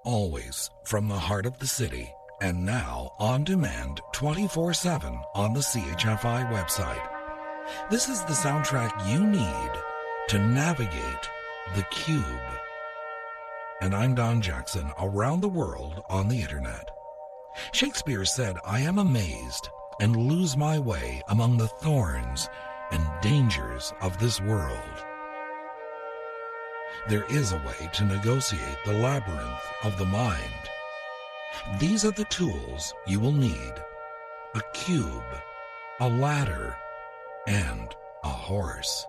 always from the heart of the city, and now on demand 24/7 on the CHFI website. This is the soundtrack you need to navigate the cube. And I'm Don Jackson, around the world on the internet. Shakespeare said, "I am amazed and lose my way among the thorns and dangers of this world." There is a way to negotiate the labyrinth of the mind. These are the tools you will need: a cube, a ladder, and a horse.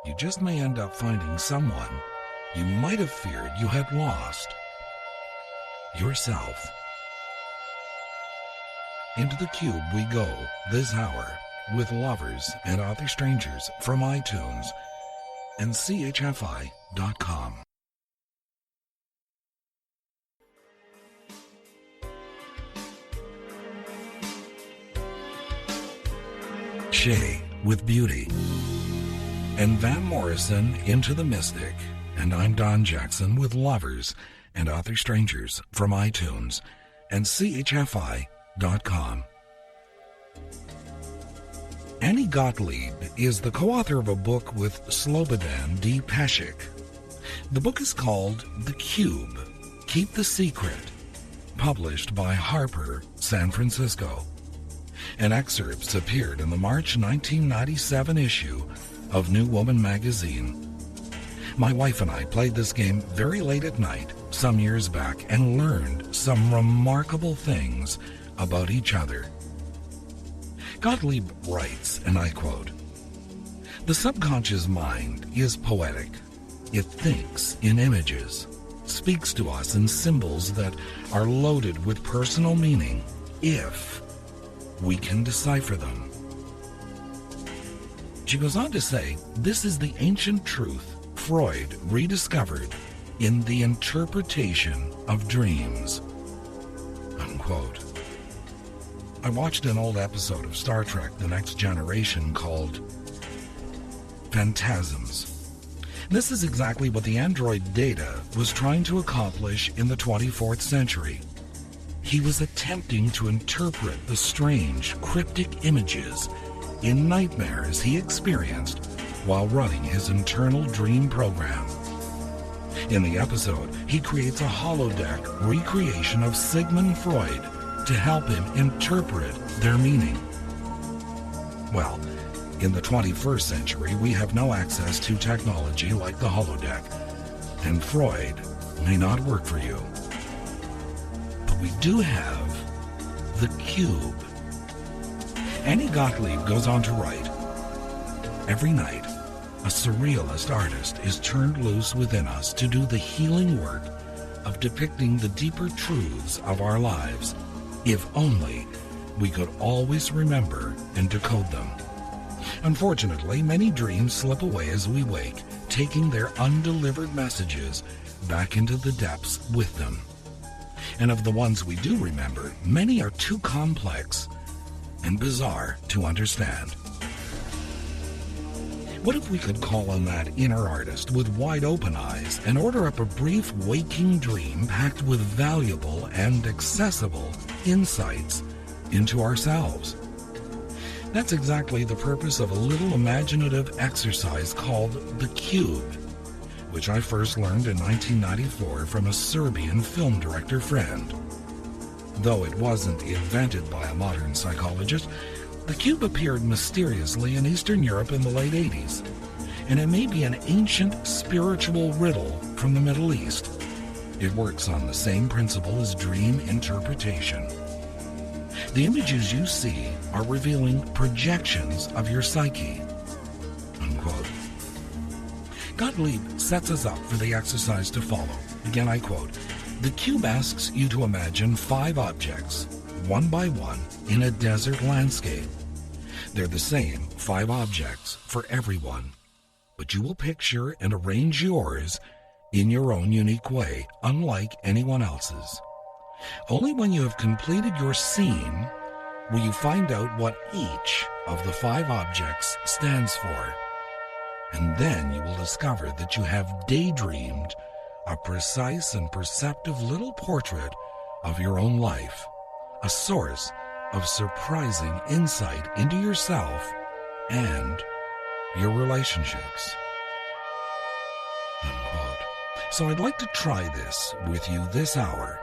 You just may end up finding someone you might have feared you had lost: yourself. Into the cube we go this hour with Lovers and Other Strangers from iTunes and CHFI.com. Shaye with Beauty, and Van Morrison, Into the Mystic. And I'm Don Jackson with Lovers and Other Strangers from iTunes and CHFI.com. Annie Gottlieb is the co-author of a book with Slobodan D. Peshek. The book is called The Cube, Keep the Secret, published by Harper, San Francisco. And excerpts appeared in the March 1997 issue of New Woman magazine. My wife and I played this game very late at night some years back and learned some remarkable things about each other. Gottlieb writes, and I quote, "The subconscious mind is poetic. It thinks in images, speaks to us in symbols that are loaded with personal meaning if we can decipher them." She goes on to say, "This is the ancient truth Freud rediscovered in the interpretation of dreams." Unquote. I watched an old episode of Star Trek: The Next Generation called Phantasms. This is exactly what the android Data was trying to accomplish in the 24th century. He was attempting to interpret the strange, cryptic images in nightmares he experienced while running his internal dream program. In the episode, he creates a holodeck recreation of Sigmund Freud to help him interpret their meaning. Well, in the 21st century, we have no access to technology like the holodeck, and Freud may not work for you. But we do have the cube. Annie Gottlieb goes on to write, "Every night, a surrealist artist is turned loose within us to do the healing work of depicting the deeper truths of our lives, if only we could always remember and decode them. Unfortunately, many dreams slip away as we wake, taking their undelivered messages back into the depths with them. And of the ones we do remember, many are too complex and bizarre to understand. What if we could call on that inner artist with wide open eyes and order up a brief waking dream packed with valuable and accessible insights into ourselves?" That's exactly the purpose of a little imaginative exercise called The Cube, which I first learned in 1994 from a Serbian film director friend. Though it wasn't invented by a modern psychologist, the cube appeared mysteriously in Eastern Europe in the late 80s, and it may be an ancient spiritual riddle from the Middle East. It works on the same principle as dream interpretation. The images you see are revealing projections of your psyche." Unquote. Gottlieb sets us up for the exercise to follow. Again, I quote, "The cube asks you to imagine 5 objects, one by one, in a desert landscape. They're the same 5 objects for everyone, but you will picture and arrange yours in your own unique way, unlike anyone else's. Only when you have completed your scene will you find out what each of the 5 objects stands for. And then you will discover that you have daydreamed a precise and perceptive little portrait of your own life, a source of surprising insight into yourself and your relationships. Unquote. So I'd like to try this with you this hour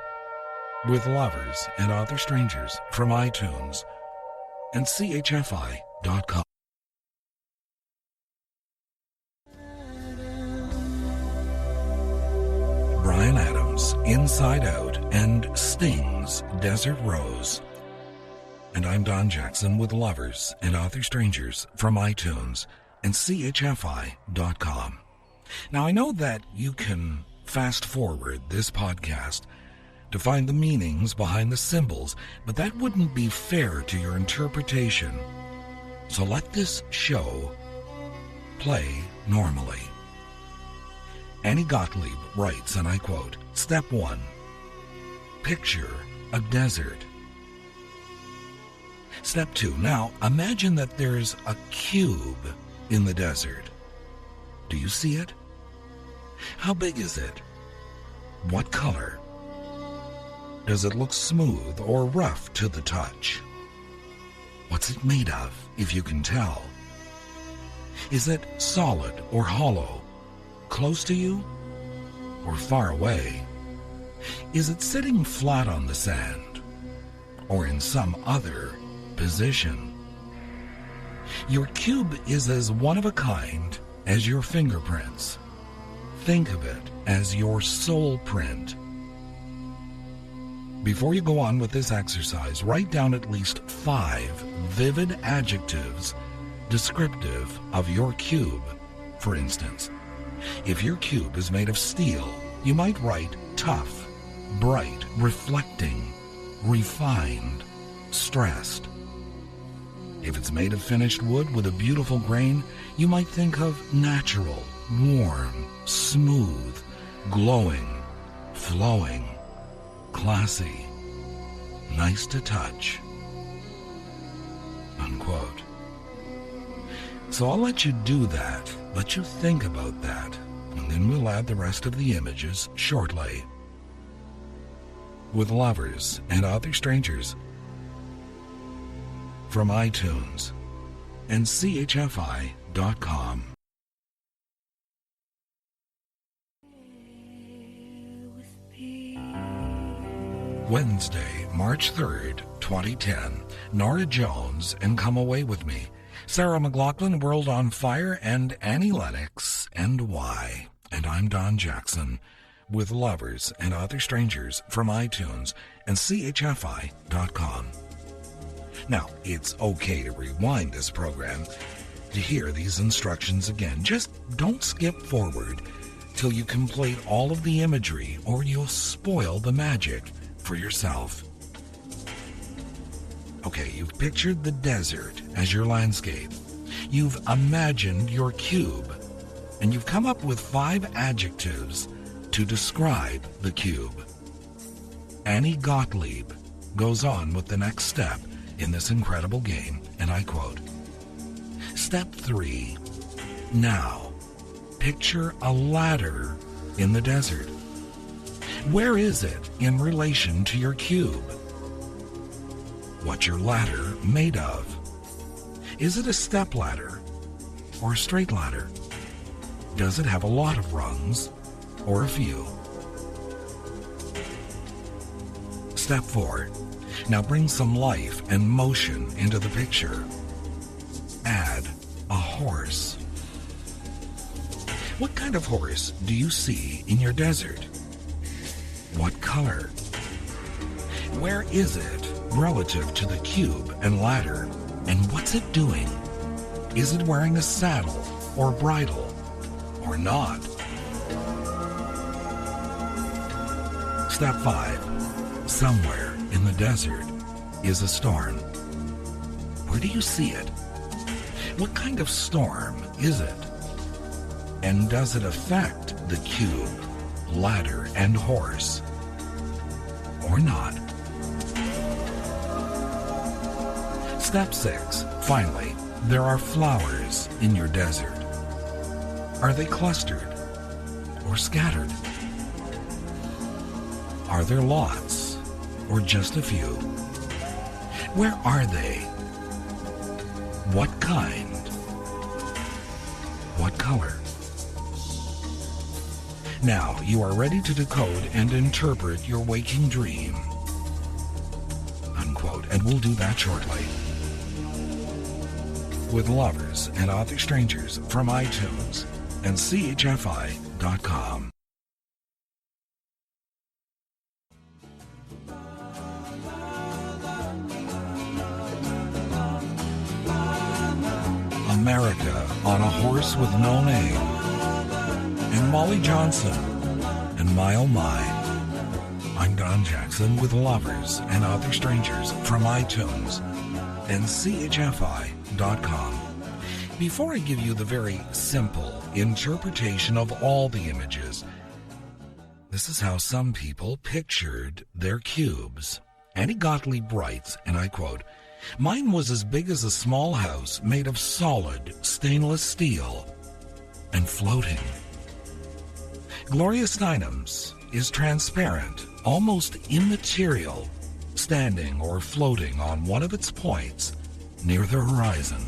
with Lovers and Other Strangers from iTunes and CHFI.com. Bryan Adams, Inside Out, and Sting's Desert Rose. And I'm Don Jackson with Lovers and Other Strangers from iTunes and CHFI.com. Now, I know that you can fast forward this podcast to find the meanings behind the symbols, but that wouldn't be fair to your interpretation. So let this show play normally. Annie Gottlieb writes, and I quote, Step 1. Picture a desert. Step 2. Now, imagine that there's a cube in the desert. Do you see it? How big is it? What color? Does it look smooth or rough to the touch? What's it made of, if you can tell? Is it solid or hollow? Close to you or far away? Is it sitting flat on the sand or in some other position? Your cube is as one of a kind as your fingerprints. Think of it as your soul print. Before you go on with this exercise, write down at least 5 vivid adjectives descriptive of your cube. For instance, if your cube is made of steel, you might write tough, bright, reflecting, refined, stressed. If it's made of finished wood with a beautiful grain, you might think of natural, warm, smooth, glowing, flowing, classy, nice to touch. Unquote. So I'll let you do that, let you think about that, and then we'll add the rest of the images shortly. With Lovers and Other Strangers from iTunes and CHFI.com. Wednesday, March 3rd, 2010, Norah Jones and Come Away With Me, Sarah McLachlan, World on Fire, and Annie Lennox, and Why. And I'm Don Jackson with Lovers and Other Strangers from iTunes and CHFI.com. Now, it's okay to rewind this program to hear these instructions again. Just don't skip forward till you complete all of the imagery or you'll spoil the magic for yourself. Okay, you've pictured the desert as your landscape. You've imagined your cube, and you've come up with 5 adjectives to describe the cube. Annie Gottlieb goes on with the next step in this incredible game, and I quote, Step 3. Now, picture a ladder in the desert. Where is it in relation to your cube? What's your ladder made of? Is it a step ladder or a straight ladder? Does it have a lot of rungs or a few? Step 4. Now bring some life and motion into the picture. Add a horse. What kind of horse do you see in your desert? What color? Where is it relative to the cube and ladder, and what's it doing? Is it wearing a saddle or bridle or not? Step 5. Somewhere in the desert is a storm. Where do you see it? What kind of storm is it? And does it affect the cube, ladder, and horse, or not? Step 6. Finally, there are flowers in your desert. Are they clustered or scattered? Are there lots, or just a few? Where are they? What kind? What color? Now you are ready to decode and interpret your waking dream. Unquote. And we'll do that shortly. With Lovers and Other Strangers from iTunes and CHFI.com. America on a Horse with No Name, and Molly Johnson, and My Oh My. I'm Don Jackson with Lovers and Other Strangers from iTunes and CHFI.com. Before I give you the very simple interpretation of all the images, this is how some people pictured their cubes. Annie Gottlieb writes, and I quote, "Mine was as big as a small house made of solid stainless steel and floating." Gloria Steinem's is transparent, almost immaterial, standing or floating on one of its points near the horizon.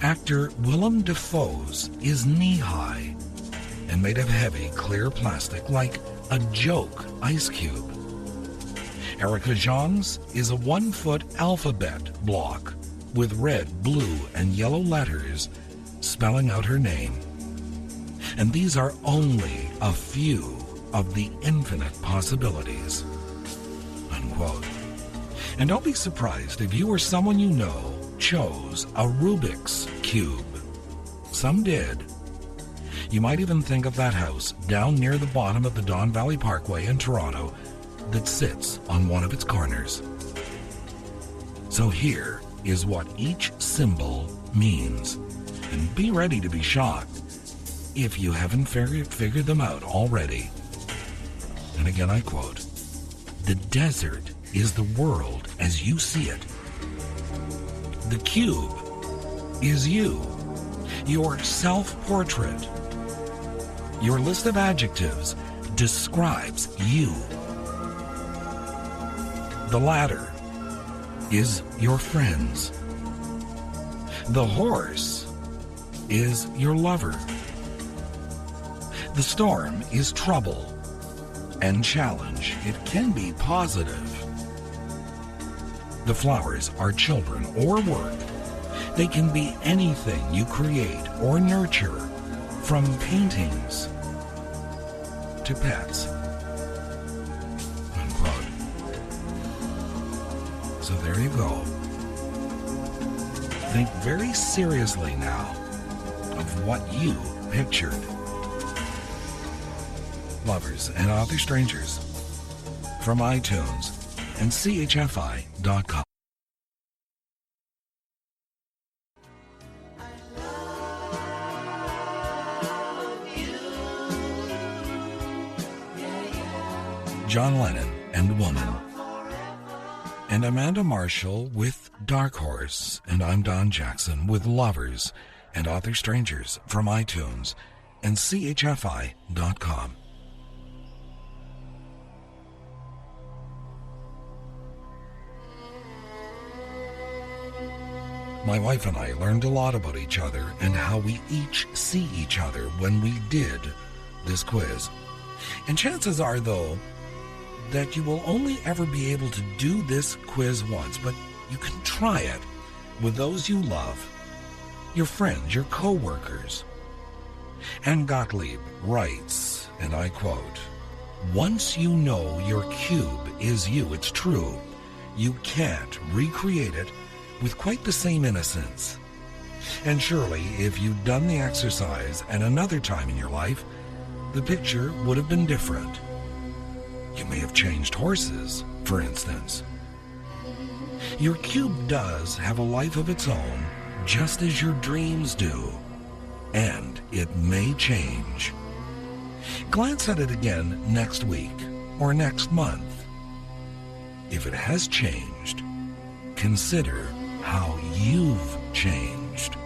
Actor Willem Dafoe's is knee-high and made of heavy, clear plastic like a joke ice cube. Erica Zhang's is a 1-foot alphabet block with red, blue, and yellow letters spelling out her name. And these are only a few of the infinite possibilities. Unquote. And don't be surprised if you or someone you know chose a Rubik's Cube. Some did. You might even think of that house down near the bottom of the Don Valley Parkway in Toronto that sits on one of its corners. So here is what each symbol means, and be ready to be shocked if you haven't figured them out already. And again I quote, "The desert is the world as you see it. The cube is you, your self-portrait. Your list of adjectives describes you. The ladder is your friends. The horse is your lover. The storm is trouble and challenge. It can be positive. The flowers are children or work. They can be anything you create or nurture, from paintings to pets." Unquote. So there you go. Think very seriously now of what you pictured. Lovers and Other Strangers from iTunes and CHFI.com. John Lennon and Woman. And Amanda Marshall with Dark Horse. And I'm Don Jackson with Lovers and Other Strangers from iTunes and CHFI.com. My wife and I learned a lot about each other and how we each see each other when we did this quiz. And chances are, though, that you will only ever be able to do this quiz once, but you can try it with those you love, your friends, your co-workers. Anne Gottlieb writes, and I quote, "Once you know your cube is you, it's true, you can't recreate it with quite the same innocence. And surely, if you'd done the exercise at another time in your life, the picture would have been different. You may have changed horses, for instance. Your cube does have a life of its own, just as your dreams do, and it may change. Glance at it again next week or next month. If it has changed, consider how you've changed."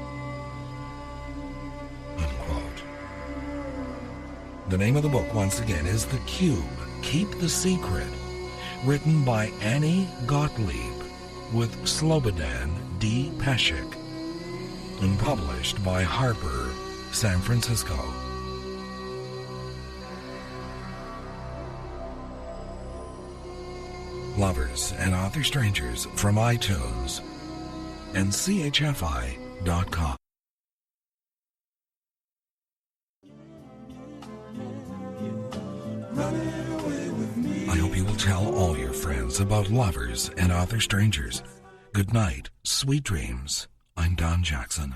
Unquote. The name of the book, once again, is The Cube, Keep the Secret, written by Annie Gottlieb with Slobodan D. Peshek, and published by Harper, San Francisco. Lovers and Other Strangers from iTunes and CHFI.com. I hope you will tell all your friends about Lovers and Other Strangers. Good night, sweet dreams. I'm Don Jackson.